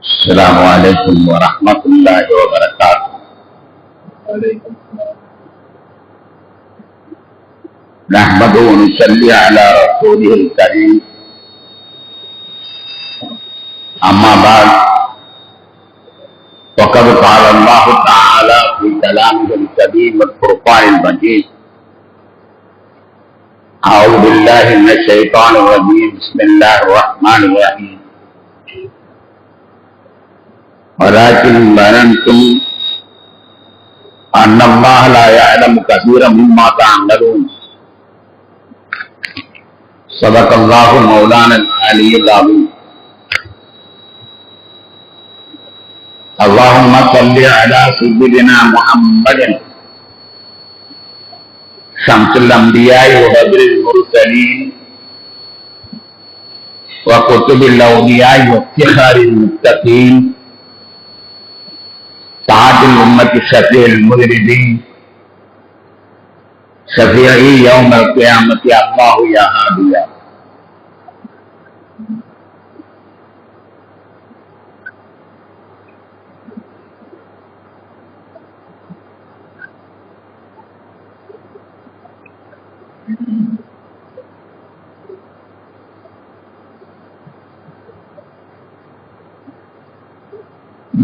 السلام عليكم ورحمة الله وبركاته. نحمده ونصلي على رسوله الكريم. أما بعد، فقد قال الله تعالى في كلامه الكريم والفرقان المجيد: أعوذ بالله من الشيطان الرجيم. بسم الله الرحمن الرحيم. ولكن ظننتم أن الله لا يعلم كثيرا مما تعملون. صدق الله مولانا العلي العظيم. اللهم صل على سيدنا محمد شمس الأنبياء وبدر المرسلين وكتب الأولياء وافتخار المتقين سعادة الأمة الشفيع المذنبين شفيعي يوم القيامة الله يا هادي.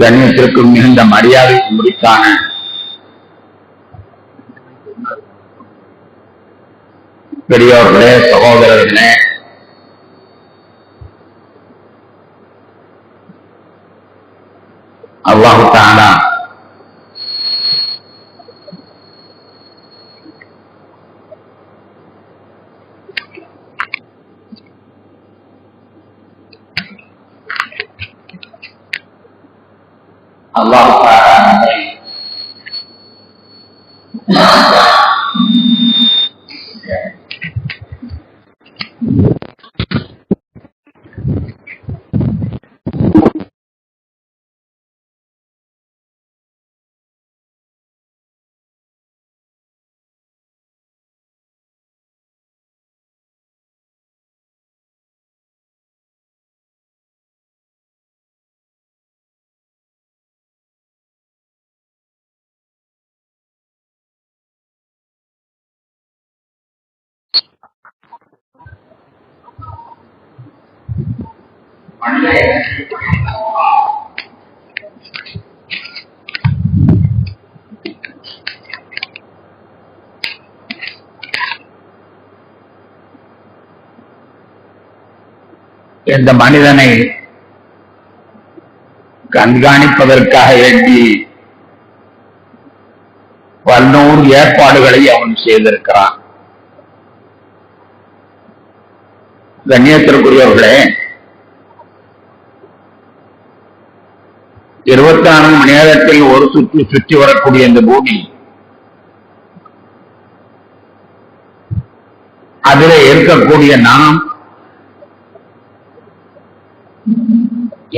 கண்ணியத்திற்கும் மிகுந்த மரியாதைக்கு முடித்தான பெரியோர்களே, சகோதரர்களே, அல்லாஹ் தஆலா இந்த மனிதனை கண்காணிப்பதற்காக வேண்டி பல்நூறு ஏற்பாடுகளை அவன் செய்திருக்கிறான். கண்ணியத்திற்குரியவர்களே, 24 மணி நேரத்தில் ஒரு சுற்றி வரக்கூடிய இந்த பூமி, அதில் இருக்கக்கூடிய நாம்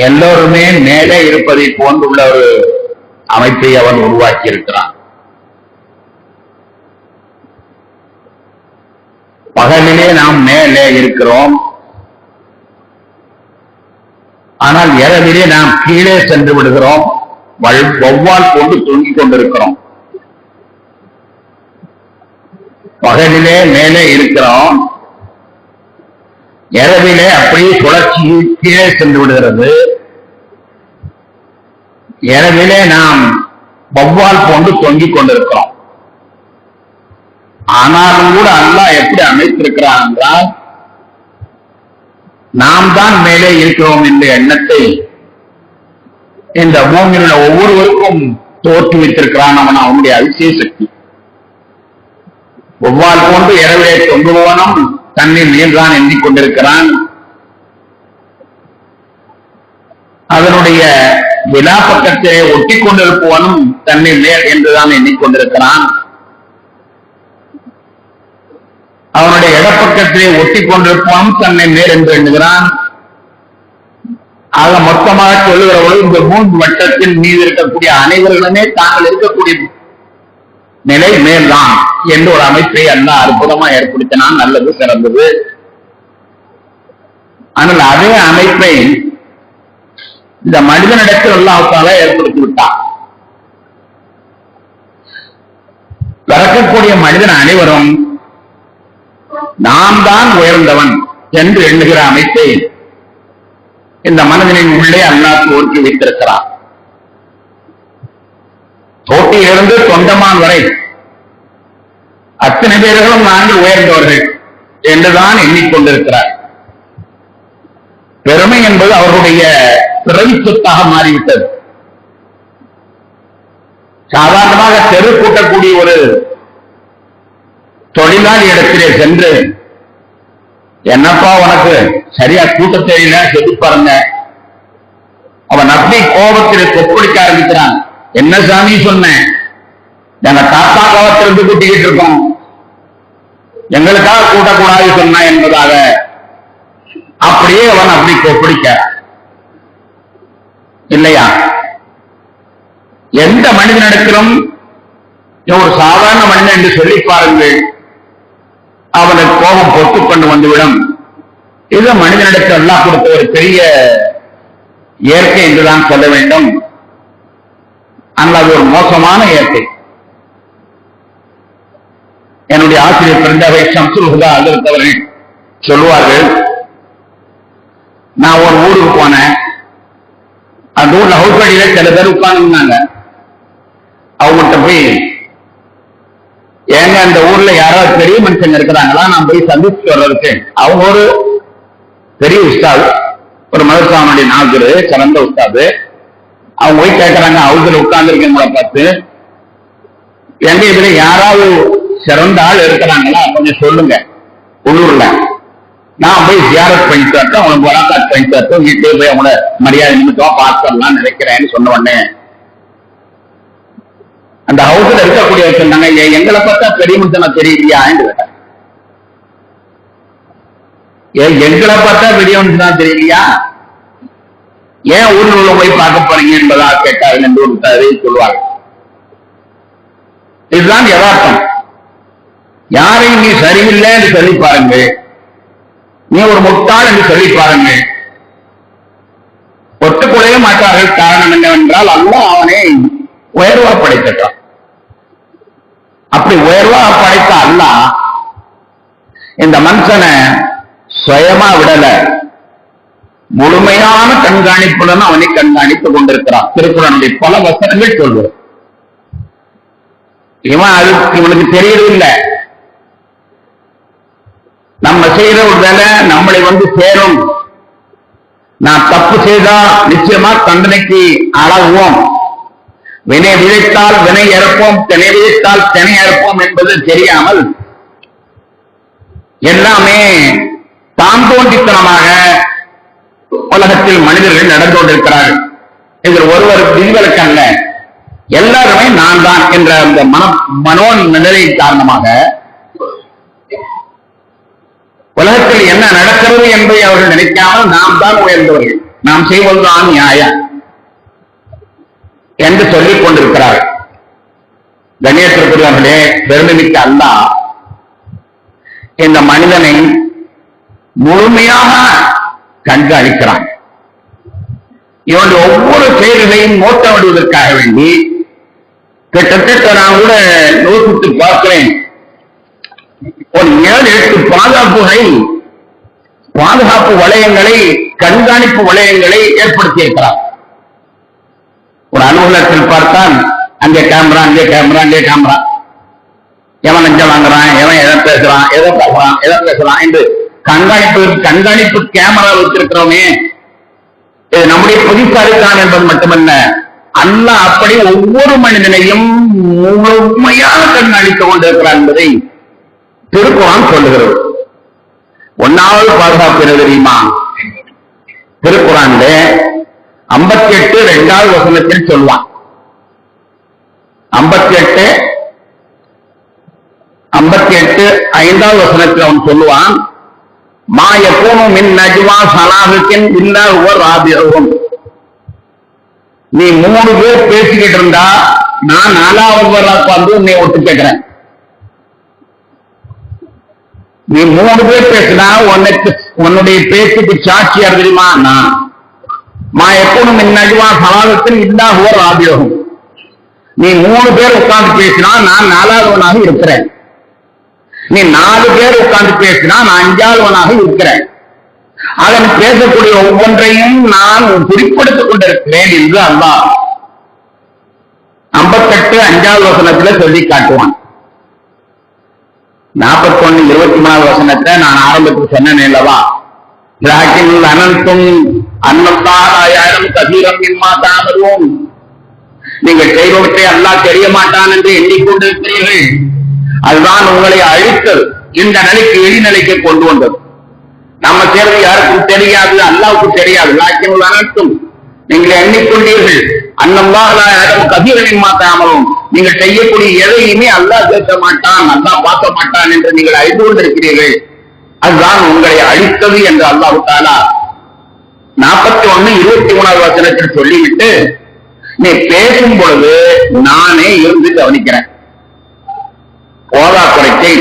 எல்லோருமே மேலே இருப்பதை போன்றுள்ள ஒரு அமைப்பை அவன் உருவாக்கி இருக்கிறான். பகலிலே நாம் மேலே இருக்கிறோம், ஆனால் இரவிலே நாம் கீழே சென்று விடுகிறோம். வௌவால் கொண்டு தொங்கிக் கொண்டிருக்கிறோம். பகலிலே மேலே இருக்கிறோம், இரவிலே அப்படியே சுழற்சி கீழே சென்று விடுகிறது. இரவிலே நாம் வௌவால் கொண்டு தொங்கிக் கொண்டிருக்கிறோம். ஆனாலும் கூட அல்லாஹ் எப்படி அமைத்திருக்கிறான் என்றால், நாம் தான் மேலே இருக்கிறோம் என்ற எண்ணத்தை இந்த பூமியில் உள்ள ஒவ்வொருவருக்கும் தோற்றுவித்திருக்கிறான். அவனுடைய அதிசய சக்தி. வௌவால் போன்று இரவிலே தொங்குபவனும் தன்னில் நீர்தான் எண்ணிக்கொண்டிருக்கிறான். அதனுடைய விழா பக்கத்தை ஒட்டி கொண்டிருப்பவனும் தன்னில் நேர் என்றுதான் எண்ணிக்கொண்டிருக்கிறான். அவனுடைய இடப்பக்கத்திலே ஒட்டி கொண்டிருப்பவனும் தன்னை நேர் என்று எண்ணுகிறான். ஆக மொத்தமாக சொல்லுகிறவர்கள் இந்த 3 வட்டத்தின் மீது இருக்கக்கூடிய அனைவர்களுமே தாங்கள் இருக்கக்கூடிய நிலை மேல்தான் என்று ஒரு அமைப்பை அல்லாஹ் அற்புதமா ஏற்படுத்தினான். நல்லது, சிறந்தது. ஆனால் அதே அமைப்பை இந்த மனிதனிடத்தில் அல்லாஹ்வுத்தாலா ஏற்படுத்தி விட்டார். பிறக்கக்கூடிய மனிதன் அனைவரும் நாம் தான் உயர்ந்தவன் என்று எண்ணுகிற அமைப்பை இந்த மனிதனின் உள்ளே அல்லாஹ் தோற்றி வைத்திருக்கிறார். தோட்டியிலிருந்து தொண்டமான் வரை அத்தனை பேர்களும் நாங்கள் உயர்ந்தவர்கள் என்றுதான் எண்ணிக்கொண்டிருக்கிறார். பெருமை என்பது அவர்களுடைய பிறவி சொத்தாக மாறிவிட்டது. சாதாரணமாக தெரு கூட்டக்கூடிய ஒரு தொழிலாளி இடத்திலே சென்று, என்னப்பா உனக்கு சரியா கூட்ட தெரியல, செது பாருங்க. அவன் அப்படி கோபத்தில் கொப்பளிக்க ஆரம்பிக்கிறான். என்ன சாமி சொன்னேன், எங்க தாத்தா காலத்திலிருந்து கூட்டிக்கிட்டு இருக்கோம், எங்களுக்காக கூட்டக்கூடாது சொன்ன என்பதாக அப்படியே அவன் அப்படி கொப்பளிக்க இல்லையா? எந்த மனிதனிடத்திலும் ஒரு சாதாரண மனிதன் என்று சொல்லி பாருங்கள், அவனுக்கு கோபம் பொறுத்துக் கொண்டு வந்துவிடும். இது மனிதனிடத்தில் அல்லாஹ் கொடுத்த ஒரு பெரிய இயற்கை என்றுதான் சொல்ல வேண்டும். ஆனால் அது ஒரு மோசமான இயற்கை. என்னுடைய ஆசிரியர் பிறந்தவை ஷம்சுல் ஹுதா அவர்கள் சொல்லுவார்கள், நான் ஒரு ஊருக்கு போனேன், அந்த ஊர்ல ஹவுஸ்படியில சில பேர் உட்கார்ந்துருந்தாங்க. அவங்ககிட்ட போய், ஏங்க அந்த ஊர்ல யாராவது பெரிய மனுஷங்க இருக்கிறாங்களா, நான் போய் சந்திச்சு வர்றதுக்கு. அவங்க ஒரு பெரிய உஸ்தாது, ஒரு மதரசாவுடைய நாகரு, சிறந்த உஸ்தாது. அவங்க போய் கேட்கறாங்க, ஹவுஸ்ல உட்கார்ந்து இருக்கவங்களை பார்த்து, எங்க இதுல யாராவது சிறந்த ஆள் இருக்கிறாங்களா கொஞ்சம் சொல்லுங்க உள்ளூர்ல, நான் போய் ஜியாரத் பண்ணிட்டு வரட்டும், அவங்களுக்கு வழக்காட் பண்ணிட்டு வரட்டும், வீட்டிலே போய் அவங்கள மரியாதை நிமித்தமா பார்த்துடலாம் நினைக்கிறேன்னு சொன்ன உடனே அந்த ஹவுஸ்ல இருக்கக்கூடிய சொன்னாங்க, எங்களை பார்த்தா பெரிய மனுஷனா தெரியலையா என்று கேட்டாங்க. எங்களை பார்த்தா பெரிய மனுஷனா தெரியலையா, ஏன் ஊரில் உள்ள போய் பார்க்க போறீங்க என்பதா கேட்டார்கள் என்று ஒரு சொல்வாங்க. இதுதான் யதார்த்தம். யாரையும் நீ சரியில்லை என்று சொல்லி பாருங்க, நீ ஒரு முட்டாள் என்று சொல்லி பாருங்க, ஒத்துக்கொள்ளவே மாட்டார்கள். காரணம் என்னவென்றால் அல்லாஹ் அவனை உயர்வா படைத்தான். அப்படி உயர்வா படைத்த அல்லாஹ் இந்த மனுஷனை சுயமா விடல, முழுமையான கண்காணிப்புடன் அவனை கண்காணித்துக் கொண்டிருக்கிறான். திருக்குறளுடைய பல வசனங்கள் சொல்வது இவனுக்கு தெரியவில்லை. நம்ம செய்த ஒரு வேலை நம்மளை வந்து சேரும். நான் தப்பு செய்தா நிச்சயமா தண்டனைக்கு ஆளாகுவோம். வினை விதைத்தால் வினை இறப்போம், தினை விதைத்தால் தினை இறப்போம் என்பது தெரியாமல் எல்லாமே தாம் தோன்றித்தனமாக உலகத்தில் மனிதர்கள் நடந்து கொண்டிருக்கிறார்கள். இதில் ஒருவர் விதிவிலக்கு அல்ல, எல்லாருமே நான் தான் என்ற அந்த மனோ நிலை காரணமாக உலகத்தில் என்ன நடக்கிறது என்பதை அவர்கள் நினைக்காமல் நாம் தான் உயர்ந்தவர்கள், நாம் செய்வதுதான் நியாயம் என்று சொல்லிக் கொண்டிருக்கிறார்கள். கணேசர்களே, பெருமைமிக்க அல்லாஹ் இந்த மனிதனை முழுமையாக கண்காணிக்கிறான். இவனுடைய ஒவ்வொரு செயல்களையும் நோட்டமிடுவதற்காக வேண்டி கிட்டத்தட்ட நான் கூட யோசித்து பார்க்கிறேன், ஒரு 7-8 பாதுகாப்பு வளையங்களை, கண்காணிப்பு வளையங்களை ஏற்படுத்தி இருக்கிறார். ஒரு அலுவலகத்தில் பார்த்தால் அங்கே கேமரா, அங்கே கேமரா, அங்கே கேமரா, எவன் லஞ்சம் வாங்குறான், எவன் எதை பேசுறான் என்று கண்காணிப்பு கேமரா வச்சிருக்கிறோமே, இது நம்முடைய புதிசாலித்தான் என்பது மட்டுமல்ல, அல்லாஹ் அப்படி ஒவ்வொரு மனிதனையும் முழுமையாக கண்காணித்துக் கொண்டிருக்கிறார் என்பதை திருக்குர்ஆன் சொல்லுகிறது. 1வது பாதுகாப்பு என்ன தெரியுமா? திருக்குர்ஆன்ல 58 2வது வசனத்தில் சொல்வான். 58 5வது வசனத்தில் அவன் சொல்லுவான், மா யகூனு மின் நஜ்வா ஸலாஹத்தின் இல்லா ஹுவ ராபிஉஹும். நீ 3 பேர் பேசிக்கிட்டு இருந்தா நான் 4வது வந்து உன்னை ஒட்டு கேட்கிறேன். நீ 3 பேர் பேசினா உன்னுடைய பேச்சுக்கு சாட்சியா தெரியுமா? நான் எப்போதும் நஜ்வா சலாதத்தில் இல்லா ஓர் ஆபியோகம். நீ 3 பேர் உட்கார்ந்து பேசினா நான் 4ஆவதாக இருக்கிறேன். நீ 4 பேர் உட்கார்ந்து பேசினா நான் 5ஆவதாக இருக்கிறேன். அதன் பேசக்கூடிய ஒவ்வொன்றையும் நான் குறிப்பிடுத்திக் கொண்டிருக்கிறேன் என்று அல்லாஹ் 58 5வது வசனத்துல சொல்லி காட்டுவான். 41 23வது வசனத்தை நான் ஆரம்பத்தில் சொன்னேன் அல்லவா? அனந்தும் அன்னத்தாராயிரம் கசீரம் இம்மா தாமதும், நீங்கள் செய்பவற்றை அல்லாஹ் தெரிய மாட்டான் என்று எண்ணிக்கொண்டிருக்கிறீர்கள். அதுதான் உங்களை அழித்தது, இந்த நிலைக்கு எளிநிலைக்கு கொண்டு வந்தது. நம்ம சேர்ந்து யாருக்கும் தெரியாது, அல்லாவுக்கு தெரியாது. லாக்கின் அனந்தும், நீங்கள் எண்ணிக்கொண்டீர்கள் அன்னல்லாஹ் கசீரம் இம்மா தாமதும், நீங்கள் செய்யக்கூடிய எதையுமே அல்லாஹ் பேச மாட்டான், அல்லாஹ் பார்க்க மாட்டான் என்று நீங்கள் அறிந்து கொண்டிருக்கிறீர்கள். அதுதான் உங்களை அழித்தது என்று அல்லாஹ் தஆலா 41 23வது வசனத்தில் சொல்லிவிட்டு, நீ பேசும் பொழுது நானே இருந்து கவனிக்கிறேன். போதாக்குறைக்கை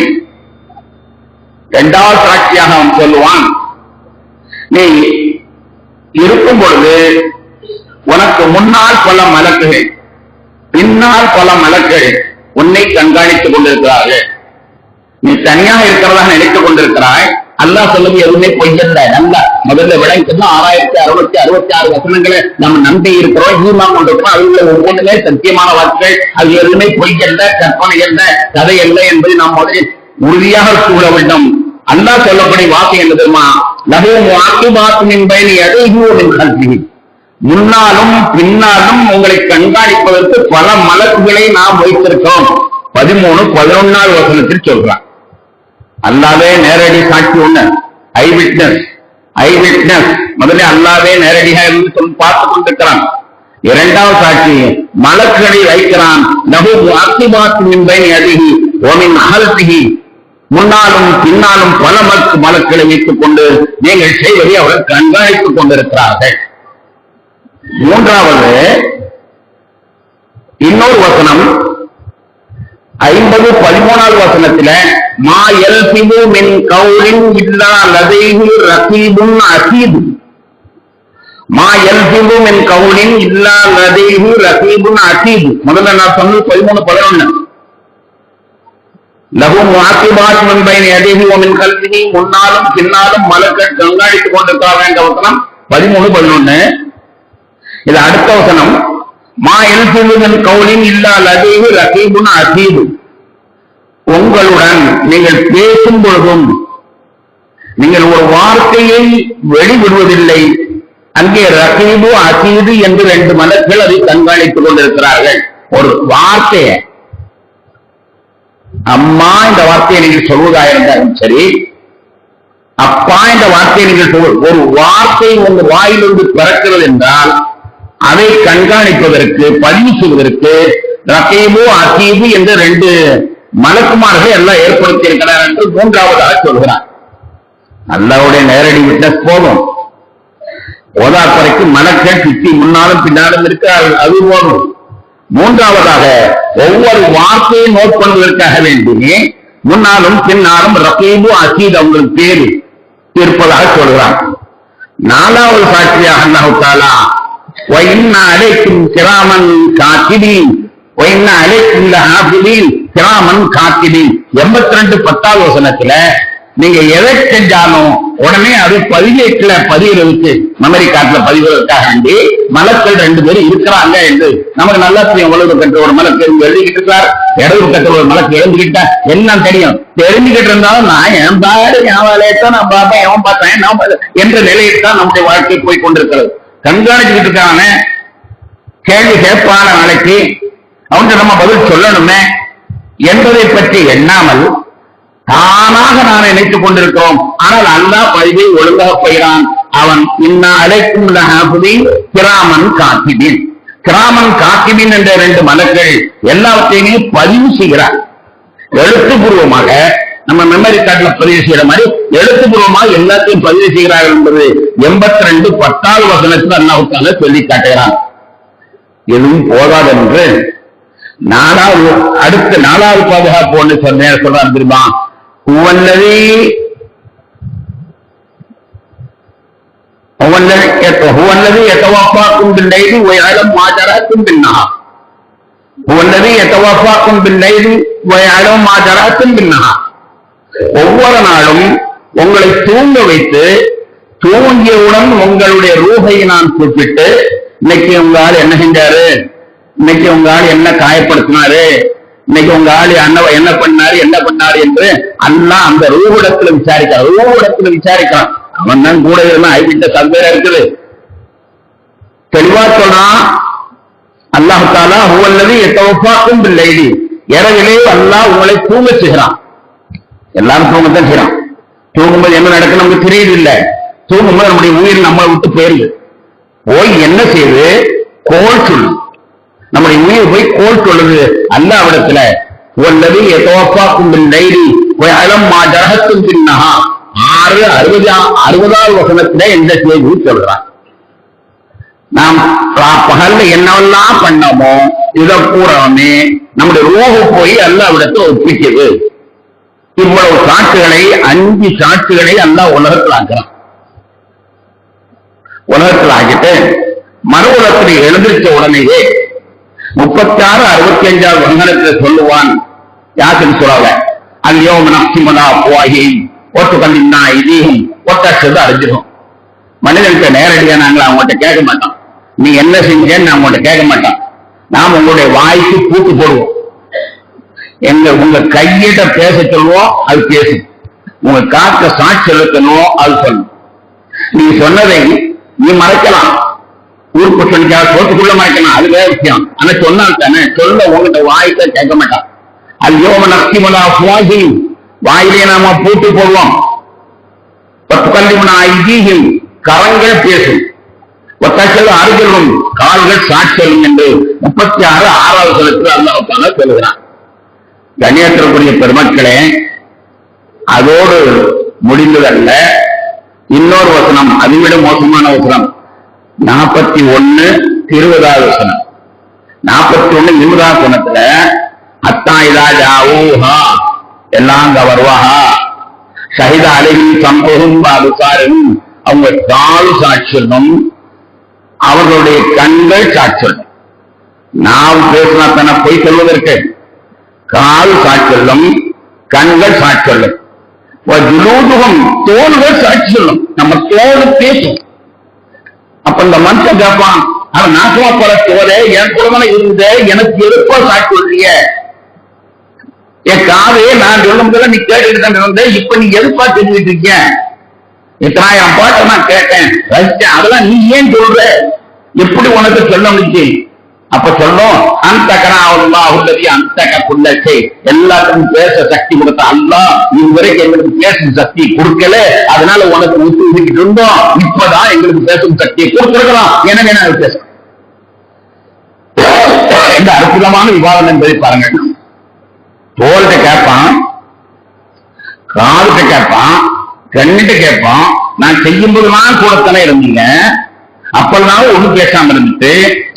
2வது சாட்சியாக அவன் சொல்லுவான், நீ இருக்கும் பொழுது உனக்கு முன்னால் பல மலக்குகள் பின்னால் பல மலக்குகள் உன்னை கண்காணித்துக் கொண்டிருக்கிறார்கள். நீ தனியாக இருக்கிறதா நினைத்துக் கொண்டிருக்கிறாய். அல்லாஹ் சொல்லுங்க எதுவுமே பொய்யல்ல. நல்ல முதல்ல விளங்கிட்டு 6666 வசனங்களை நம்ம நம்பி இருக்கிறோம், ஈமான் கொண்டிருக்கிறோம். அதுல ஒவ்வொன்றுமே சத்தியமான வார்த்தைகள், அது எதுவுமே பொய்யல்ல, கற்பனை அல்ல, கதை அல்ல என்பதை நாம் முதலில் உறுதியாக கூற வேண்டும். அல்லாஹ் சொல்லக்கூடிய வார்த்தை என்ன தெரியுமா? முன்னாலும் பின்னாலும் உங்களை கண்காணிப்பதற்கு பல மலக்குகளை நாம் வைத்திருக்கிறோம். 13 11வது வசனத்தில் சொல்றான். அல்லாவே நேரடி சாட்சி ஒண்ணு, ஐ விட்னஸ் முதல்ல அல்லாவே நேரடியாக இருந்து சொல்லி பார்த்துக் கொண்டிருக்கிறான். 2வது சாட்சி மலக்குகளை வைக்கிறான். முன்னாலும் பின்னாலும் பல மலக்குகளை வைத்துக் கொண்டு நீங்கள் செய்வதை அவர்கள் கண்காணித்துக் கொண்டிருக்கிறார்கள். 3வது இன்னொரு வசனம் 50 13வது வசனத்துல மா யல்ஃபிது மின் கௌலின் இல்லா லதைஹி ரகீபுன் அதீத். மா யல்ஃபிது மின் கௌலின் இல்லா லதைஹி ரகீபுன் அதீத். முதல்ல நான் சொன்னது 13 11. லஹு முஅக்கிபாத் மின் பைனி யதைஹி வ மின் கல்பிஹி, முன்னாலும் பின்னாலும் மலக்குகள் கண்காணித்துக் கொண்டிருக்கிறார்கள் என்ற வசனம் 13 11. இது அடுத்த வசனம் மா யல்ஃபிது மின் கௌலின் இல்லா லதைஹி ரகீபுன் அதீத். உங்களுடன் நீங்கள் பேசும் பொழுதும் நீங்கள் ஒரு வார்த்தையை வெளிவிடுவதில்லை. அங்கே ரகீபு அதீது என்று 2 மலக்குகள் அதை கண்காணித்துக் கொண்டிருக்கிறார்கள். ஒரு வார்த்தையை, அம்மா இந்த வார்த்தையை நீங்கள் சொல்வதாக இருந்தாலும் சரி, அப்பா இந்த வார்த்தையை நீங்கள் ஒரு வார்த்தை உங்கள் வாயிலிருந்து பிறக்கிறது என்றால் அதை கண்காணிப்பதற்கு பதிவு செய்வதற்கு ரகீபு அதீது என்று 2 மலக்குமார்கள் எல்லாம் ஏற்படுத்தி இருக்கிறார் என்று 3வதாக சொல்கிறார். அல்லாஹ்வுடைய நேரடி விட்னஸ் போதும். ஓதாக்குறைக்கு மலக்குகள் சுற்றி முன்னாலும் பின்னாலும் இருக்கிறார்கள், அது போதும். 3வதாக ஒவ்வொரு வார்த்தையை நோட் பண்ணுவதற்காக வேண்டியே முன்னாலும் பின்னாலும் ரகீபு அதீத் அவங்களுக்கு பேரு இருப்பதாக சொல்கிறார். 4வது சாட்சியாக அல்லாஹ் தஆலா وَإِنَّ عَلَيْكُمْ كِرَامًا كَاتِبِينَ وَإِنَّ عَلَيْكُمْ لَحَافِظِينَ கிராமன் காத்திபின். 82 10வது வசனத்துல நீங்க எதை செஞ்சாலும் உடனே அது பதிவேட்டில் பதிவுறதுக்கு மெமரி கார்டுல பதிவுறதுக்காக வேண்டி மலக்கள் 2 பேரும் இருக்கிறாங்க என்று நமக்கு நல்லா தெரியும். வலது கற்ற ஒரு மலக்கு எழுதிக்கிட்டு இருக்கார், இடது கற்ற ஒரு மலக்கு எழுந்துக்கிட்டா என்ன தெரியும். தெரிஞ்சுக்கிட்டு இருந்தாலும் நான் என் பாடு என் வேலையத்தான் நான் பார்ப்பேன், எவன் பார்த்தேன் நான் என்ற நிலையில் தான் நம்முடைய வாழ்க்கை போய் கொண்டிருக்கிறது. கண்காணிச்சுக்கிட்டு இருக்காங்க. கேள்வி கேட்பான நாளைக்கு அவங்க நம்ம பதில் சொல்லணுமே என்பதை பற்றி எண்ணாமல் தானாக நான் நினைத்துக் கொண்டிருக்கிறோம். ஆனால் அல்லாஹ் பதிவை ஒழுங்காக போகிறான். அவன் இன்னா அலைக்கும் லஹாஃபிதீன் கிராமன் காத்திபின். கிராமன் காத்திபின் என்ற 2 மலக்குகள் எல்லாவற்றையுமே பதிவு செய்கிறார். எழுத்துப்பூர்வமாக நம்ம மெமரி கார்டுல பதிவு செய்யற மாதிரி எழுத்துப்பூர்வமாக எல்லாத்தையும் பதிவு செய்கிறார்கள் என்பது 82 10வது வசனத்தில் அல்லாஹ் தஆலா சொல்லி காட்டுகிறான். எதுவும் போதாது என்று அடுத்த 4வது பாதுகாப்பு ஒன்று சொல்றான் தெரியுமா? هو الذي يتوفاكم بالليل ويعلم ما جرحتم بالنهار هو الذي يتوفاكم بالليل ويعلم ما جرحتم بالنهار ஒவ்வொரு நாளும் உங்களை தூங்க வைத்து தூங்கியவுடன் உங்களுடைய ரூஹை நான் கூப்பிட்டு இன்னைக்கு உங்க ஆள் என்ன செஞ்சாரு, இன்னைக்கு உங்க ஆள் என்ன காயப்படுத்தினாரு, இன்னைக்கு உங்க ஆள் என்ன பண்ணாரு என்று அல்லாஹ் அந்த ரூஹிடத்துல விசாரிக்கிறான். ரூஹிடத்துல விசாரிக்கிறான். அவன் தான் கூட இருந்தான். ஐக்கிட்ட சந்தேகம் இருக்குது. தெளிவா சொல்றான் அல்லாஹ் தஆலா ஹுவல்லதி யதவஃபாக்கும் பில்லைலி, இரவிலே அல்லாஹ் உங்களை தூங்க செய்கிறான். எல்லாரும் தூங்கத்தான் செய்யறான். தூங்கும்போது என்ன நடக்கும் நமக்கு தெரியுது இல்ல. தூங்கும்போது நம்முடைய உயிர் நம்மளை விட்டு போயிருது. போய் என்ன செய்யுது, கோல் சொல்லு. நம்முடைய உயிர் போய் கோல் சொல்லுது அல்லாஹ்விடத்துல. ஹுவல்லதி யதவஃபாக்கும் பில்லைலி வயஅலம் மா ஜரஹத்தும் பின்னஹார் 60வது வசனத்துல இந்த செய்தி சொல்றான். நாம் பகல்ல என்னவெல்லாம் பண்ணமோ இதை பூராமே நம்முடைய ரூஹு போய் அல்லாஹ்விடத்துல ஒப்பிக்குது. இவ்வளவு சாட்சிகளை 5 சாட்சிகளை அல்லாஹ் உலகத்தில் ஆக்குறான். உலகத்தில் ஆகிட்டு மறு உலகத்தில் எழுந்திருச்ச உடனேயே 36, 65 வசனத்துல சொல்லுவான். யாருன்னு சொல்றாங்க, அல்யோம நக்திமலா போகி ஒட்டு கண்டினா இதையும் ஒட்டது அறிஞ்சிடும். மனிதனுக்கு நேரடியா நாங்கள் அவங்கள்ட்ட கேட்க மாட்டோம். நீ என்ன செஞ்சேன்னு நான் உங்கள்கிட்ட கேட்க மாட்டோம். நாம் உங்களுடைய வாய்க்கு பூட்டு போடுவோம். உங்க கையிட்ட பேச சொல்லுவோம், அது பேசும். உங்க காக்க சாட்சி செலுத்தணும், அது சொல்லும். நீ சொன்னதை நீ மறைக்கலாம். ஊருக்கு சொல்லிக்கா சோத்துக்குள்ள மறைக்கலாம், அது வேற விஷயம். ஆனா சொன்னால் தானே சொல்ல உங்ககிட்ட வாய்க்க கேட்க மாட்டான். அல்யோம நக்திமலா போகி வாயிலே நாம பூட்டு போடுவோம். கரங்கள் பேசும். அருகிலும் கால்கள் சாட்சியும் என்று 36 6வது வசனத்தில் அல்லாஹ் தஆலா சொல்லுகிறான். கண்ணியத்திற்குரிய பெருமக்களே, அதோடு முடிந்ததல்ல. இன்னொரு வசனம், அதைவிட மோசமான வசனம் 41 20வது வசனம். 41 20வது வசனத்துல அத்தாயிதா ஜாவூஹா எல்லாம் அங்க வருவாஹா ஷஹித அலைஹிம் சம்பஹும் அபுசாரும், அவங்க கால் சாட்சியணும், அவர்களுடைய கண்கள் சாட்சியணும். நாம் பேசினா தானே போய் சொல்வதற்கு. கால் சாட்சியலும் கண்கள் சாட்சியலும் ஜுலூதுகம் தோள்கள் சாட்சியலும். நம்ம தோல் பேசும். அப்ப இந்த மனுஷன் கேட்பான், அவன் நாசமா போற தோலே என் குடும்பம் இருந்த எனக்கு எதிர்ப்பா சாட்சி சொல்றிய, என் காதையே நான் சொல்லும் போது நீ கேட்டுட்டு தான் இருந்த, இப்ப நீ எதிர்ப்பா தெரிஞ்சுட்டு இருக்க. எத்தனாயிரம் பாட்டை நான் கேட்டேன், ரசிச்சேன், அதெல்லாம் நீ ஏன் சொல்ற, எப்படி உனக்கு சொல்ல முடிச்சு? அப்ப சொல்லும் அந்த கனாவுல்லதி அந்த கப்புள்ளே எல்லாத்துக்கும் பேச சக்தி கொடுத்த அல்லாஹ் இதுவரைக்கும் எங்களுக்கு பேசும் சக்தி கொடுக்கல, அதனால உனக்கு ஊற்றி ஊதிக்கிட்டு இருந்தோம், இப்பதான் எங்களுக்கு பேசும் சக்தியை கொடுத்திருக்கலாம், எனவே நான் பேசுறேன். இந்த அற்புதமான விவாதம் என்பதை பாருங்க. தோல்கிட்ட கேட்பான், கால்கிட்ட கேட்பான், கண்ணிட்ட கேட்பான். நான் செய்யும் போதுலாம் கூடத்தானே இருந்தீங்க, அப்பெல்லாம் ஒண்ணும் பேசாம இருந்துட்டு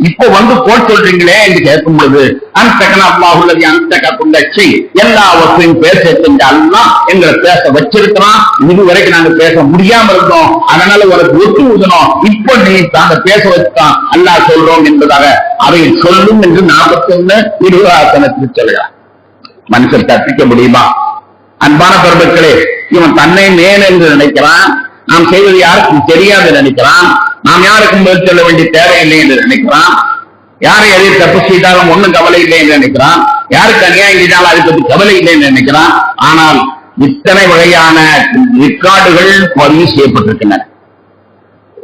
இப்ப வந்து கோட் சொல்றீங்களே என்று கேட்கும் பொழுது அல்லாஹுல்லதி அன்தகக்குள்ளி எல்லாவற்றையும் பேச செஞ்ச அல்லாஹ் எங்களை பேச வச்சிருக்கிறான். இதுவரைக்கும் நாங்க பேச முடியாம இருந்தோம், அதனால உனக்கு ஒத்து ஊதணும், இப்ப நீ தாங்க பேச வச்சுதான் அல்லாஹ் சொல்றோம் என்பதாக அதை சொல்லும் என்று 41 20 சொல்கிறார். மனுஷன் தப்பிக்க முடியுமா? அன்பான பெருமக்களே, இவன் தன்னை மேல் என்று நினைக்கிறான். நாம் செய்வது யாருக்கும் தெரியாது நினைக்கிறான். நாம் யாருக்கும் பதில் சொல்ல வேண்டிய தேவையில்லை என்று நினைக்கிறான். யாரை எதிர் தப்பு செய்தாலும் ஒண்ணும் கவலை இல்லை என்று நினைக்கிறான். யாருக்கு அநியாயம் செய்தாலும் அதை பற்றி கவலை இல்லை என்று நினைக்கிறான். ஆனால் இத்தனை வகையான ரெக்கார்டுகள் பதிவு செய்யப்பட்டிருக்கின்றன.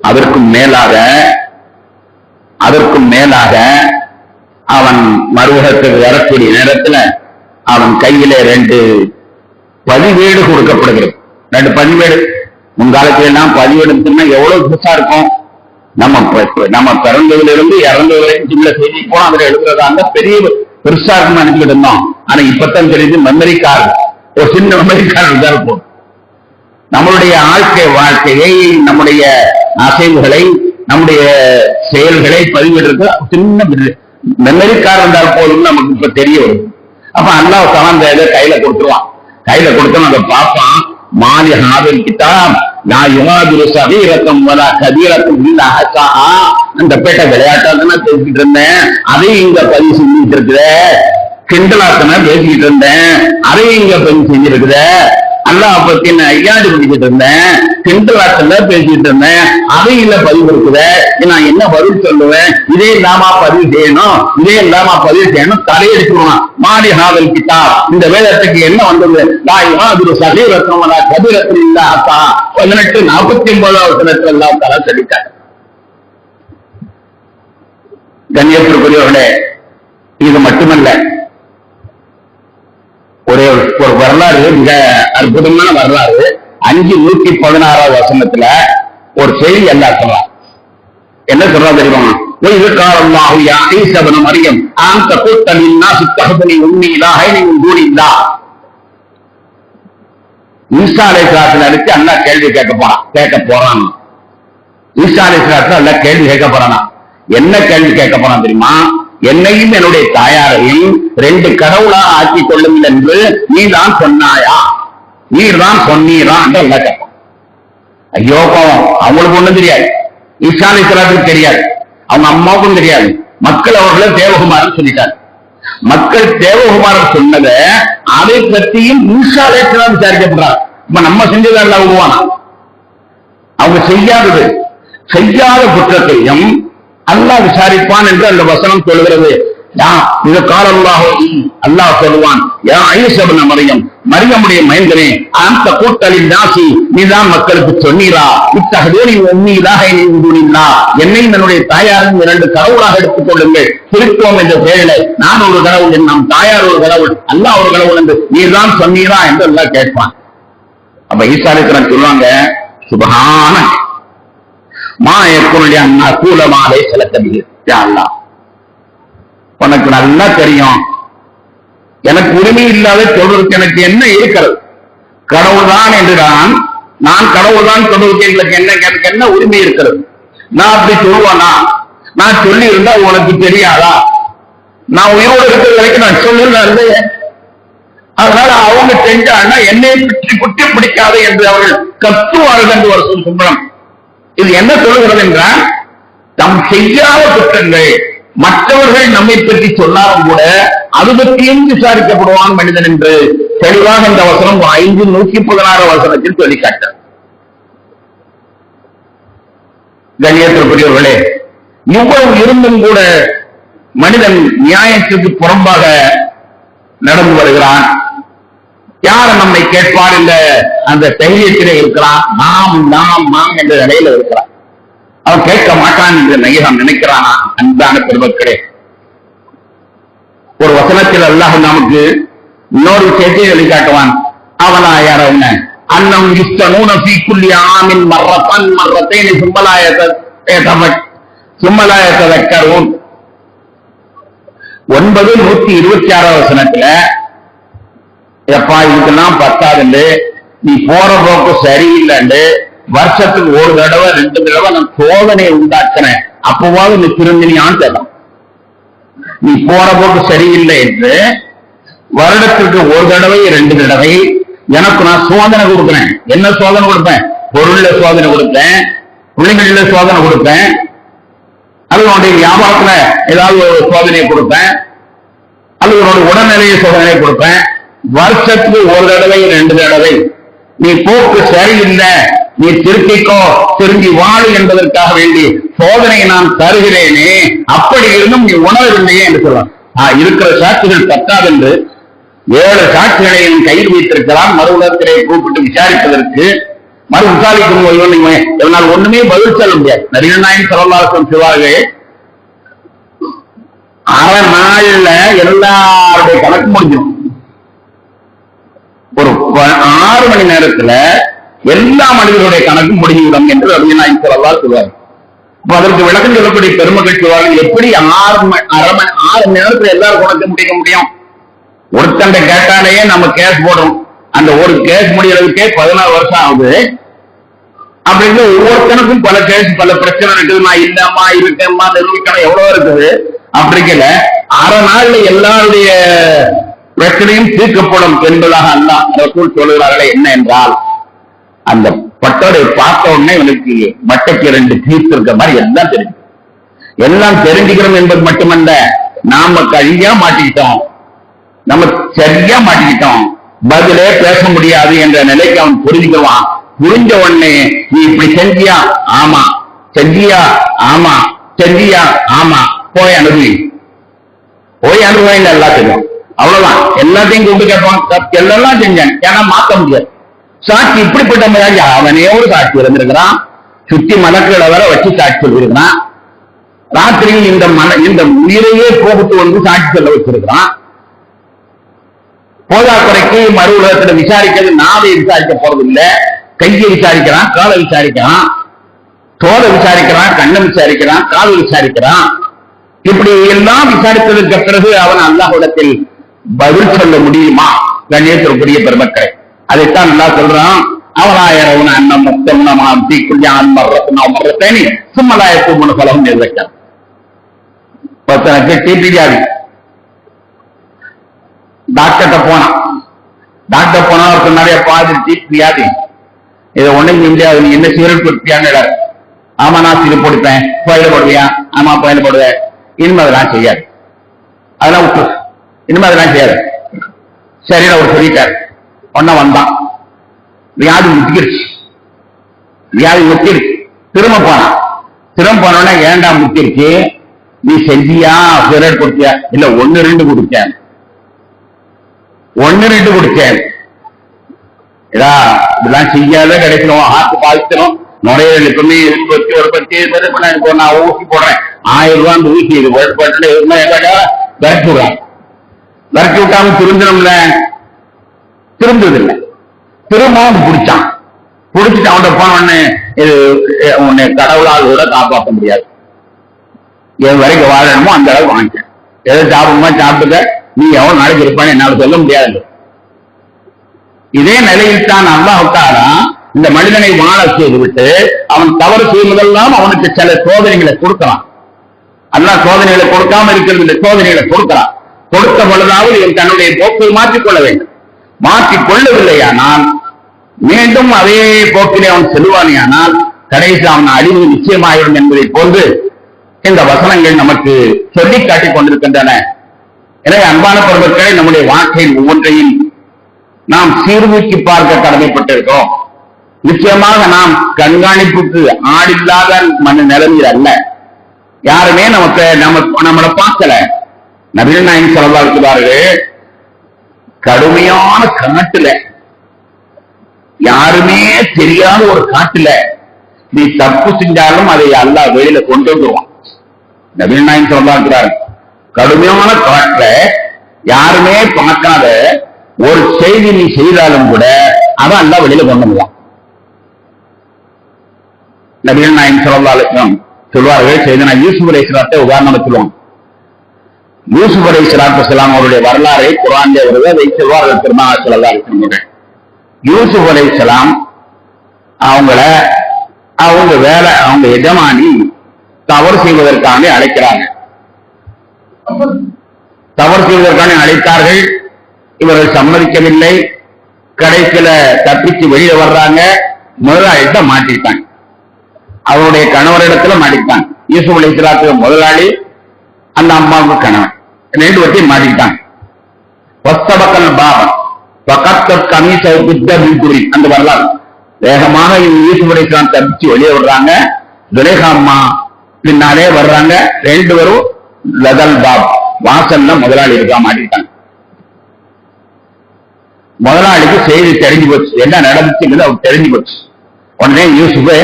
அதற்கும் மேலாக அவன் மறுவகத்துக்கு வரக்கூடிய நேரத்துல அவன் கையில 2 பதிவேடு கொடுக்கப்படுகிறது. 2 பதிவேடு. முன்காலத்துல எல்லாம் பதிவேடுன்னா எவ்வளவு புதுசா இருக்கும். நம்ம பிறந்ததிலிருந்து இறந்த வரைக்கும் சில செய்தி போனா அதுல எழுதுறதா இருந்தா பெரிய பெருசா இருக்கும் நினைச்சுட்டு இருந்தோம். ஆனா இப்பத்தான் தெரியுது மெமரி கார்டு, ஒரு சின்ன மெமரி கார்டு தான் இருக்கும். நம்மளுடைய வாழ்க்கையை, நம்முடைய அசைவுகளை, நம்முடைய செயல்களை பதிவிடுறது சின்ன மெமரி கார்டு இருந்தால் போதும் நமக்கு இப்ப தெரிய வரும். அப்ப அல்லாஹ் தஆலா அந்த இதை கையில கொடுத்துருவான். கையில கொடுத்தோம், அதை பார்ப்பான். மாலி ஹாதில் கிதாப் நான் யுகாதிரு சகீரத்தம் வர கபீரத்தம் இல்ல அஹசாஹா. அந்த பேட்டை விளையாட்டாதானே பேசிக்கிட்டு இருந்தேன், அதையும் இங்க பதிவு செஞ்சுட்டு இருக்கிற. கிண்டலாத்தனை பேசிக்கிட்டு இருந்தேன், அதையும் இங்க பதிவு செஞ்சிருக்கிற. அல்லாஹ் பத்தி நான் ஐயாடி பண்ணிக்கிட்டு இருந்தேன், கிண்டலாத்தல பேசிட்டு இருந்தேன், அதையும் இல்ல பதிவு இருக்குத. நான் என்ன பதில் சொல்லுவேன்? இதே இல்லாம பதிவு செய்யணும், இதே இல்லாம பதிவு செய்யணும், தலையெடுத்துருவான். மாடி ஹாவல் கிதாப், இந்த வேதத்துக்கு என்ன வந்தது? நான் யுகாதிரு சகீரத்தம் வர கபீரத்தம் இல்ல அஹசாஹா 18:49 வசனத்துல அல்லாஹ் தஆலா சொல்லிட்டார். கண்ணியத்திற்குரியவர்களே, இது மட்டுமல்ல, ஒரு வரலாறு, மிக அற்புதமான வரலாறு. 5:116 வசனத்துல ஒரு செய்தி அல்லாஹ் சொல்றான். என்ன சொல்றா தெரியுமா? وَإِذْ قَالَ اللَّهُ يَا عِيسَى ابْنَ مَرْيَمَ أَأَنْتَ قُلْتَ لِلنَّاسِ اتَّخِذُونِي وَأُمِّيَ إِلَٰهَيْنِ مِن دُونِ اللَّهِ. ஈசா அலைஹிஸ்ஸலாத்தை அழைச்சு அல்லாஹ் கேள்வி கேட்க போறான். ஈசா அலைஹிஸ்ஸலாத்தை அல்லாஹ் கேள்வி கேட்க போறானா? என்ன கேள்வி கேட்க போறான் தெரியுமா? என்னையும் என்னுடைய தாயாரையும் 2 கடவுளா ஆக்கிக் கொள்ளுங்கள் என்று நீதான் சொன்னாயா, நீர்தான் சொன்னீரா என்று எல்லாம் கேட்பான். ஐயோ பாவம், அவங்களுக்கு ஒண்ணும் தெரியாது, ஈசா அலைஹிஸ்ஸலாத்துக்கு தெரியாது, அவங்க அம்மாவுக்கும் தெரியாது. மக்கள் அவர்களை தேவகுமாரன் சொல்லிட்டார். மக்கள் தேவகுமாரன் சொன்னதை அதை பற்றியும் ஈசா அலைஹிஸ்ஸலாம் விசாரிக்கப்படுறார். இப்ப நம்ம செஞ்சதல்ல உருவானா, அவங்க செய்யாத குற்றத்தையும் அல்லாஹ் விசாரிப்பான் என்று அந்த வசனம் சொல்கிறது. இது காலல்லாஹு, அல்லாஹ் சொல்லுவான், யா ஈஸா இப்னு மரியம், மரியமுடைய மைந்தனே, அந்த கூட்டலின் நாசி, நீதான் மக்களுக்கு சொன்னீரா, இத்தஹதூனி உம்மி இலாஹைனி மின் தூனில்லாஹ், என்னையும் என்னுடைய தாயாரையும் 2 கடவுளாக எடுத்துக் கொள்ளுங்கள், திருத்துவம் என்ற பெயரிலே நான் ஒரு கடவுள், நம் தாயார் ஒரு கடவுள், அல்லாஹ் ஒரு கடவுள் என்று நீதான் சொன்னீரா என்று அல்லாஹ் கேட்பான். அப்ப ஈசா அலைஹிஸ்ஸலாம் சொல்லுவாங்க, சுப்ஹான மா யகுனு அன் அகூல மா லைஸ லக பிஹி. யா அல்லாஹ், உனக்கு நல்லா தெரியும், எனக்கு உரிமை இல்லாத சொல்றதுக்கு எனக்கு என்ன இருக்கிறது? கடவுள்தான் என்று நான் கடவுள்தான் சொல்றதுக்கு எனக்கு என்ன உரிமை இருக்கிறது? நான் அப்படி சொல்லுவானா? நான் சொல்லி இருந்தா உனக்கு தெரியாதா? நான் உயிரோடு இருக்கிற வரைக்கும் நான் சொல்லல இல்லையே. அதனால அவங்க செஞ்சாங்கன்னா என்னை பற்றி குட்டி பிடிக்காது என்று அவர்கள் கத்துவார்கள் என்று ஒரு சும்பளம். இது என்ன சொல்லுகிறது என்றால், தம் செய்யாத குற்றங்கள் மற்றவர்கள் நம்மை பற்றி சொன்னாலும் கூட அது பற்றியும் விசாரிக்கப்படுவான் மனிதன் என்று தெளிவாக இந்த வசனம் 5:116 வசனத்தில் சொல்லி காட்டார். கண்ணியத்திற்குரியவர்களே, இவ்வளவு இருந்தும் கூட மனிதன் நியாயத்துக்கு புறம்பாக நடந்து வருகிறான். யார் நம்மை கேட்பார் என்ற அந்த தைரியத்திலே இருக்கிறான். நாம் என்ற நிலையில இருக்கிறான். அவன் கேட்க மாட்டான் என்று நையம் நினைக்கிறானா? அன்பான பெருமக்களே, ஒரு வசனத்தில் அல்லாஹ் நமக்கு இன்னொரு செய்தியை வெளிக்காட்டுவான். அவனா யாரவன அன்னம் யுஸ்தனூன ஃபீ குல்லி ஆமின் மர்ரத்தைன் சும்மலா யதக்கரூன். 9:126 வசனத்துல, எப்பா இதுக்கெல்லாம் பத்தாதுண்டு, நீ போற போக்கு சரியில்லைண்டு, வருஷத்துக்கு 1 தடவை 2 தடவை நான் சோதனையை உண்டாக்குறேன், அப்பவாவது நீ திருந்தினியான்னு கேட்கலாம். நீ போற போக்கு சரியில்லை என்று வருடத்திற்கு 1 தடவை 2 தடவை எனக்கு நான் சோதனை கொடுக்கிறேன். என்ன சோதனை கொடுப்பேன்? பொருள்ல சோதனை கொடுப்பேன், பிள்ளைங்கள சோதனை கொடுப்பேன், அல்லது உன்னுடைய வியாபாரத்துல ஏதாவது ஒரு சோதனையை கொடுப்பேன், அல்லது உன்னோட உடல்நிலையை சோதனை கொடுப்பேன். வருஷத்துக்கு 1 தடவை 2 தடவை நீ போக்கு சரியில்லை, நீ திருத்திக்கோ, திரும்பி வாழு என்பதற்காக வேண்டி சோதனையை நான் தருகிறேனே, அப்படி இருந்தும் நீ உணரவில்லையே என்று சொல்லலாம். இருக்கிற சாட்சிகள் பத்தாது என்று 7 சாட்சிகளை கையில் வைத்திருக்கிறான். மறு உலகத்திலே கூப்பிட்டு விசாரிப்பதற்கு மறு விசாரிக்கும் போது என்னால் ஒண்ணுமே பதில் சொல்ல முடியாது. நபிகள் நாயகம் ஸல்லல்லாஹு அலைஹி வஸல்லம் சொல்வார்கள், அரை நாள்ல எல்லாருடைய கணக்கு முடிஞ்சிடும். ஒரு 6 மணி நேரத்துல எல்லா மனிதர்களுடைய கணக்கு முடிஞ்சுவிடும் என்று நபிகள் நாயகம் ஸல்லல்லாஹு அலைஹி வஸல்லம் சொல்வார்கள். அப்ப அதற்கு விளக்கம் சொல்லக்கூடிய பெருமக்கள் சொல்வார்கள், எப்படி 6 மணி நேரத்துல எல்லாரும் கணக்கு முடிக்க முடியும்? ஒருத்தண்ட கேட்டாலேயே நம்ம கேஸ் போடுறோம். அந்த ஒரு கேஸ் முடியறதுக்கே 14 வருஷம் ஆகுது. அப்படின்னு ஒவ்வொருத்தனுக்கும் பல கேஸ், பல பிரச்சனை இருக்குது. நான் இல்லம்மா இருக்கேம்மா நிரூபிக்கணும், எவ்வளவு இருக்குது. அப்படிங்கல அரை நாள்ல எல்லாருடைய பிரச்சனையும் தீர்க்கப்படும் என்பதாக அல்லாஹ் ரசூல் சொல்லுகிறார்களே. என்ன என்றால், அந்த பட்டோரை பார்த்த உடனே இவனுக்கு மட்டைக்கு 2 பீஸ் இருக்க மாதிரி எல்லாம் தெரியும். எல்லாம் தெரிஞ்சுக்கிறோம் என்பது மட்டுமல்ல, நாம சரியா மாட்டிக்கிட்டோம், நம்ம சரியா மாட்டிக்கிட்டோம், பதிலே பேச முடியாது என்ற நிலைக்கு அவன் புரிஞ்சுக்குவான். புரிஞ்ச உடனே நீ இப்படி செஞ்சியா, ஆமா, செஞ்சியா, ஆமா, செஞ்சியா, ஆமா, போய் அனுபவி, போய் அனுபவி, எல்லாத்தையும் அவ்வளவுதான். எல்லாத்தையும் கூப்பிட்டு கேட்பான், எல்லாம் செஞ்சேன், ஏன்னா மாத்த முடியாது. சாட்சி இப்படிப்பட்ட மாதிரி அவனே ஒரு சாட்சி இருந்திருக்கிறான், சுத்தி மலக்களை வர வச்சு சாட்சி சொல்லியிருக்கிறான். ராத்திரியில் இந்த உயிரையே கோபித்து வந்து சாட்சி சொல்ல வச்சிருக்கிறான். போதாக்குறைக்கு மறு உலகத்துல விசாரிக்கிறது நாவை விசாரிக்க போறது இல்ல, கையை விசாரிக்கிறான், காலை விசாரிக்கிறான், தோலை விசாரிக்கிறான், கண்ணை விசாரிக்கிறான், காலை விசாரிக்கிறான். இப்படி எல்லாம் விசாரித்ததற்கு பிறகு அவன் அல்லாஹ்விடத்தில் பதில் சொல்ல முடியுமா? கண்ணியத்திற்குரிய பெருமக்களை, அதைத்தான் நல்லா சொல்றான். அவனாயிரம் அண்ணம் முத்தம் தீக்குள்ளான் மர்றத்தேனி சும்மலாயத்து மூணு பலம் நிர்வகித்தான். டிபி வியாதி, டாக்டர்கிட்ட போனான். டாக்டர் போனா அவருக்கு நிறைய பாதி டிபி வியாதி, இதை ஒண்ணும் முடியாது, நீ என்ன சீரல் கொடுப்பியான்னு. ஆமா, நான் சீரல் கொடுப்பேன். கோயில போடுவியா? ஆமா, கோயில போடுவேன். இனிமே அதெல்லாம் செய்யாது, அதெல்லாம் விட்டு, இனிமே அதெல்லாம் செய்யாது. சரி, அவர் சொல்லிட்டார். ஒன்ன வந்தான், வியாதி முத்திருச்சு, வியாதி முத்திருச்சு. திரும்ப போனான். திரும்ப போனோடனே ஏண்டா முத்திருச்சு, நீ செஞ்சியா சிகரெட் கொடுத்தியா? இல்ல, 1-2 குடிச்சேன், 1-2 குடிச்சேன். இதெல்லாம் செய்யாத கிடைக்கணும், ஆத்து பாதிக்கணும், நுரையீரலுக்குமே வச்சு ஒரு 10 நான் ஊசி போடுறேன், 1000 ரூபாய் அந்த ஊசி, இது விரட்டி விடுறான். விரட்டி விட்டாம திருந்தணும்ல, திருந்ததில்லை. திரும்பவும் பிடிச்சான். பிடிச்சிட்டு அவன்கிட்ட போன இது உன்னை கடவுளால் கூட காப்பாற்ற முடியாது, எது வரைக்கும் வாழணுமோ அந்த அளவு வாங்கிக்க, எதை சாப்பிடுமோ சாப்பிட்டுக்க, நீ எவ்வளவு நாளைக்கு இருப்பான்னு என்னால சொல்ல முடியாது. இதே நிலையில் தான் அல்லாஹ் தஆலா இந்த மனிதனை வாழ செய்து விட்டு அவன் தவறு செய்வதெல்லாம் அவனுக்கு சில சோதனைகளை கொடுக்கிறான். அல்லாஹ் சோதனைகளை கொடுக்காம இருக்கிறது இல்லை, சோதனைகளை கொடுக்கிறான். கொடுத்த பொழுதாவது இவன் தன்னுடைய போக்கை மாற்றிக்கொள்ள வேண்டும். மாற்றிக்கொள்ளவில்லையானால் மீண்டும் அதே போக்கிலே அவன் செல்வானேயானால் கடைசி அவன் அழிவு நிச்சயமாயிடும் என்பதை போன்று இந்த வசனங்கள் நமக்கு சொல்லி காட்டிக் கொண்டிருக்கின்றன. எனவே அன்பான பெருமக்களை, நம்முடைய வாழ்க்கையில் ஒவ்வொன்றையும் நாம் சீர்தூக்கி பார்க்க கடமைப்பட்டிருக்கிறோம். நிச்சயமாக நாம் கண்காணிப்புக்கு ஆடில்லாத நிலைமையில் அல்ல. யாருமே நம்மளை பார்க்கல. நபிகள் நாயகம் ஸல்லல்லாஹு அலைஹி வஸல்லம் கடுமையான காட்டுல, யாருமே தெரியாத ஒரு காட்டுல நீ தப்பு செஞ்சாலும் அதை அல்லாஹ் வெளியில கொண்டு வந்துருவான். நபிகள் நாயகம் ஸல்லல்லாஹு அலைஹி வஸல்லம் கடுமையான காட்டுல யாருமே பார்க்காத ஒரு செய்தி நீ செய்தாலும் கூட அதான் அல்லாஹ் வெளியில கொண்டு வந்துருவான். நபிகள் நாயகம் ஸல்லல்லாஹு அலைஹி வஸல்லம் சொல்வார்கள், செய்தனா யூசுப் அலைஹிஸ்ஸலாத்தை உதாரணம் சொல்லுவாங்க. யூசுப் அலைஹிஸ்ஸலாத்து வஸ்ஸலாம் அவருடைய வரலாறை குர்ஆனிலே வருது, அதை சொல்வார்கள் பெருமானார் ஸல்லல்லாஹு அலைஹி வஸல்லம். யூசுப் அலைஹிஸ்ஸலாம் அவங்க எஜமானி தவறு செய்வதற்காக அழைக்கிறாங்க. தவறு செய்வதற்காக அழைத்தார்கள். இவர்கள் சம்மதிக்கவில்லை. கடைசியில தப்பிச்சு வெளியே வர்றாங்க. முதலாளிட்ட மாட்டிட்டாங்க, அவருடைய கணவரிடத்துல மாட்டிட்டாங்க. யூசுப் அலைஹிஸ்ஸலாத்துக்கு முதலாளி, அந்த அம்மாவுக்கு கணவன், 2 பேர்த்தையும் மாட்டிட்டாங்க. அந்த வரலாறு வேகமாக யூசுப் அலைஹிஸ்ஸலாம் தப்பிச்சு வெளியே வர்றாங்க. துலைஹா அம்மா பின்னாலே வர்றாங்க. 2 பேரும் லதல் பாப் வாசல்ல முதலாளி இருக்கா மாட்டிட்டாங்க. முதலாளிக்கு செய்தி தெரிஞ்சு போச்சு, என்ன நடந்துச்சுங்கிறது அவர் தெரிஞ்சு போச்சு. உடனே யூசுஃபே,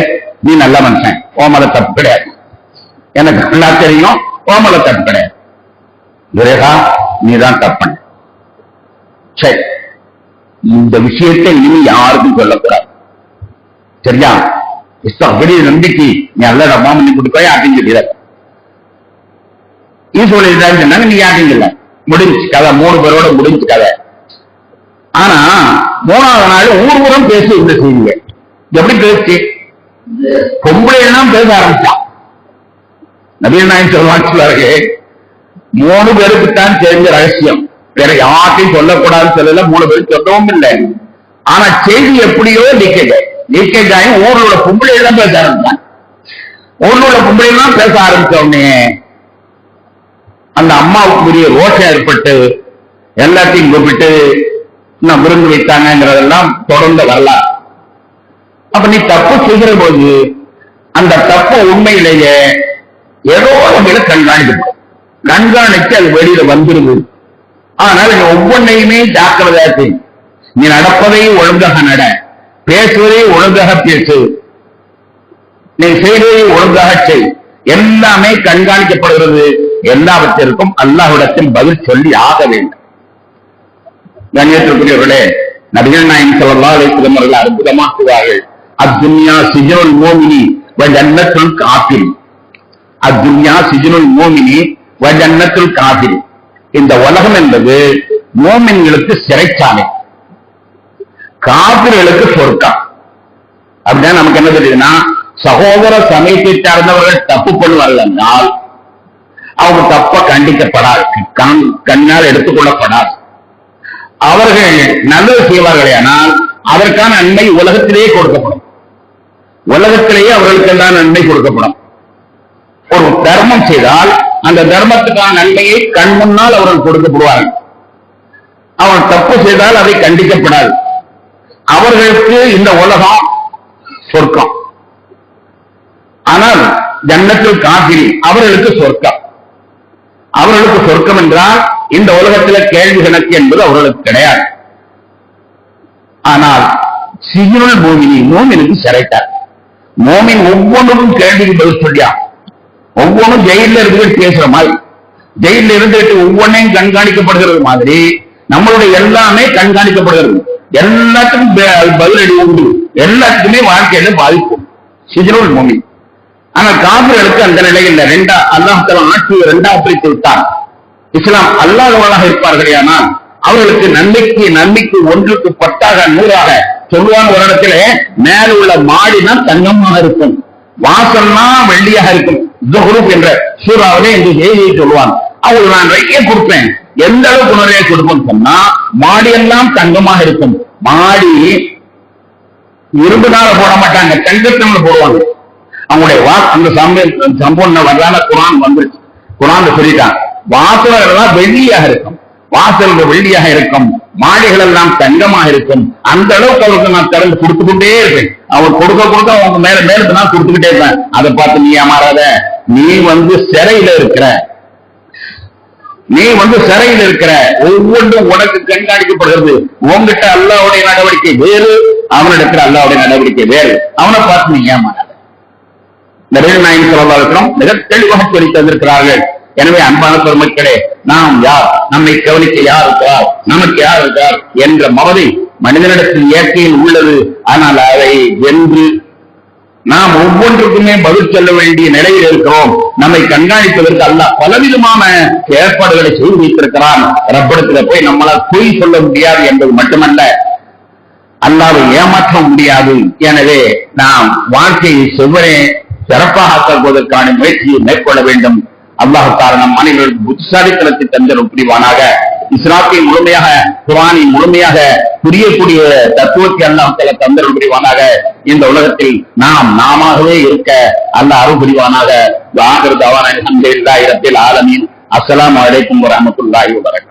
நீ நல்ல மனுஷன், ஓமல தப்பு கிடையாது, எனக்கு நல்லா தெரியும், ஓமல தப்பு கிடையாது. துரைகா, நீதான் தப்பு. சரி, இந்த விஷயத்தை இனி யாருக்கும் சொல்லக்கூடாது, சரியா? பெரிய நம்பிக்கை, நீ அல்ல மாமனி கொடுக்க யாருக்கும் சொல்லிட. ஈஸ்வரன் சொன்னாங்க, நீ யாருக்கும் இல்லை, முடிஞ்சு கதை, 3 பேரோட முடிஞ்சு கதை. ஆனா 3வது நாள் ஊர்வலம் பேசி இந்த செய்தியை எப்படி பேசி பொம்பளை எல்லாம் பேச ஆரம்பிச்சான். நபிகள் நாயகம் சொல்வார்கள், 3 பேருக்குத்தான் தெரிஞ்ச ரகசியம், வேற யார்ட்டையும் சொல்லக்கூடாதுன்னு சொல்லல, 3 பேருக்கு சொல்லவும் இல்லை. ஆனா செய்தி எப்படியோ நிக்கல, லீக்கேஜ் ஆகி ஊர்ல உள்ள பொம்பளையெல்லாம் பேச ஆரம்பிச்சாங்க. ஊர்ல உள்ள பொம்பளையெல்லாம் பேச ஆரம்பிச்ச உடனே அந்த அம்மாவுக்கு பெரிய ரோஷம் ஏற்பட்டு எல்லாத்தையும் கூப்பிட்டு இன்னும் விருந்து வைத்தாங்கிறதெல்லாம் தொடர்ந்து வரலாம். அப்ப நீ தப்பு செய்கிற போது அந்த தப்பு உண்மையிலேயே ஏதோ வகையில கண்காணிச்சு அது வெளியில வந்துருது. ஆனால் நீ ஒவ்வொன்றையுமே ஜாக்கிரதையா செய். நீ நடப்பதை ஒழுங்காக நட, பேசுவதை ஒழுங்காக பேசு, நீ செய்வதை ஒழுங்காக செய். எல்லாமே கண்காணிக்கப்படுகிறது. எல்லாவற்றிற்கும் அல்லாஹ்விடத்தில் பதில் சொல்லி ஆக வேண்டும். கண்ணியத்திற்குரியவர்களே, நபிகள் நாயகம் ஸல்லல்லாஹு அலைஹி வஸல்லம் அவர்கள் அற்புதமாக்குவார்கள். அத்துன்யா சிஜ்னுல் மோமினி வ ஜன்னத்துல் காஃபிர். அத்துன்யா சிஜ்னுல் மோமினி வ ஜன்னத்துல் காஃபிர். இந்த உலகம் என்பது மோமின்களுக்கு சிறைச்சாலை, காபிர்களுக்கு சொர்க்கம். அப்படின்னா நமக்கு என்ன தெரியுதுன்னா, சகோதர சமயத்தை சார்ந்தவர்கள் தப்பு பண்ணுவார்கள் என்றால் அவங்க தப்ப கண்டிக்கப்படாது, கண்ணால் எடுத்துக்கொள்ளப்படாது. அவர்கள் நல்லது செய்வார்கள் ஆனால் அதற்கான நன்மை உலகத்திலேயே கொடுக்கப்படும். உலகத்திலேயே அவர்களுக்கு எல்லாம் நன்மை கொடுக்கப்படும். ஒரு தர்மம் செய்தால் அந்த தர்மத்துக்கான நன்மையை கண் முன்னால் அவர்கள் கொடுக்கப்படுவார்கள். அவன் தப்பு செய்தால் அதை கண்டிக்கப்படாது. அவர்களுக்கு இந்த உலகம் சொர்க்கம். ஆனால் ஜன்னத்துல் காஃபிர் அவர்களுக்கு சொர்க்கம். அவர்களுக்கு சொர்க்கம் என்றால் இந்த உலகத்தில் கேள்வி கணக்கு என்பது அவர்களுக்கு கிடையாது. ஆனால் சிஜ்னுல் மோமினி, மோமினுக்கு சிறைத்தார். மோமின் ஒவ்வொன்றும் கேள்விக்கு பதில் சொல்லியா, ஒவ்வொன்றும் ஜெயில இருந்து பேசுற மாதிரி, ஜெயில இருந்துட்டு ஒவ்வொன்றையும் கண்காணிக்கப்படுகிறது மாதிரி நம்மளுடைய எல்லாமே கண்காணிக்கப்படுகிறது. எல்லாத்துக்கும் பதிலடி உண்டு, எல்லாத்துக்குமே வாழ்க்கையில பாதிக்கும் சிஜ்னுல் மோமின். ஆனால் காபிர்களுக்கு அந்த நிலை இல்லை. அல்லாஹ் தஆலா ஆட்சியை இரண்டாக பிரித்து விட்டார். இஸ்லாம் அல்லாதவர்களாக இருப்பார்களே ஆனால் அவர்களுக்கு நன்மைக்கு ஒன்றுக்கு 10ஆக 100ஆக சொல்லுவாங்க. ஒரு இடத்துல மேல உள்ள மாடிதான் தங்கமாக இருக்கும், வாசல்னா வெள்ளியாக இருக்கும். ஜுஹ்ரூப் என்ற சூறாவிலே இந்த செய்தியை சொல்லுவாங்க. அவங்களுக்கு நான் நிறைய கொடுப்பேன். எந்த அளவுக்கு நிறைய கொடுப்பேன்னு சொன்னா, மாடி எல்லாம் தங்கமாக இருக்கும். மாடி இரும்புனால போட மாட்டாங்க, தங்கத்தினால போடுவாங்க. அவங்களுடைய அந்த சம்பவம் வரலான குரான் வந்துருச்சு. குரான் சொல்லிட்டாங்க, வாசல் எல்லாம் வெள்ளியாக இருக்கும், வாசல் வெள்ளியாக இருக்கும், மாடிகள் எல்லாம் தங்கமாக இருக்கும். அந்த அளவுக்கு அவருக்கு நான் திறந்து கொடுத்துக்கிட்டே இருப்பேன். அவர் கொடுக்க அவங்க மேல நான் கொடுத்துக்கிட்டே இருப்பேன். அதை பார்த்து நீ ஏமாறாத, நீ சிறையில இருக்கிற, நீ சிறையில் இருக்கிற. ஒவ்வொன்றும் உனக்கு கண்காணிக்கப்படுகிறது. உங்ககிட்ட அல்லாஹ்வுடைய நடவடிக்கை வேறு, அவனிடத்தில் அல்லாஹ்வுடைய நடவடிக்கை வேறு. அவனை பார்த்து நீ ஏமாறாத. நபிகள் நாயகம் ஸல்லல்லாஹு அலைஹி வஸல்லம் மிக தெளிவாக சொல்லி தந்திருக்கிறார்கள். எனவே அன்பான பெருமக்களே, நாம் யார், நம்மை கவனிக்க யார் இருக்கிறார், நமக்கு யார் இருக்கிறார் என்ற மனதை மனிதனிடத்தில் இயற்கையில் உள்ளது. ஆனால் அதை வென்று நாம் ஒவ்வொன்றுக்குமே பதில் சொல்ல வேண்டிய நிலையில் இருக்கிறோம். நம்மை கண்காணிப்பதற்கு அல்லாஹ் பலவிதமான ஏற்பாடுகளை செய்து வைத்திருக்கிறான். ரப்பிடத்துல போய் நம்மளால் பொய் சொல்ல முடியாது என்பது மட்டுமல்ல, அல்லாஹ்வை ஏமாற்ற முடியாது. எனவே நாம் வாழ்க்கையை செவ்வரே சிறப்பாக ஆக்குவதற்கான முயற்சியை மேற்கொள்ள வேண்டும். அல்லாஹ் தஆலா நம் அனைவரும் புத்திசாலித்தனத்தை தந்தரும் புரிவானாக. இஸ்லாத்தை முழுமையாக, குர்ஆனை முழுமையாக புரியக்கூடிய தத்துவத்தை அல்லாஹ் தஆலா தந்தரும் புரிவானாக. இந்த உலகத்தில் நாம் நாமாகவே இருக்க அல்லாஹ் அருள் புரிவானாக. வஆகிரு தஅவானா அல்ஹம்துலில்லாஹி ரப்பில் ஆலமீன். அஸ்ஸலாமு அலைக்கும் வரஹ்மத்துல்லாஹி வபரகாத்துஹு.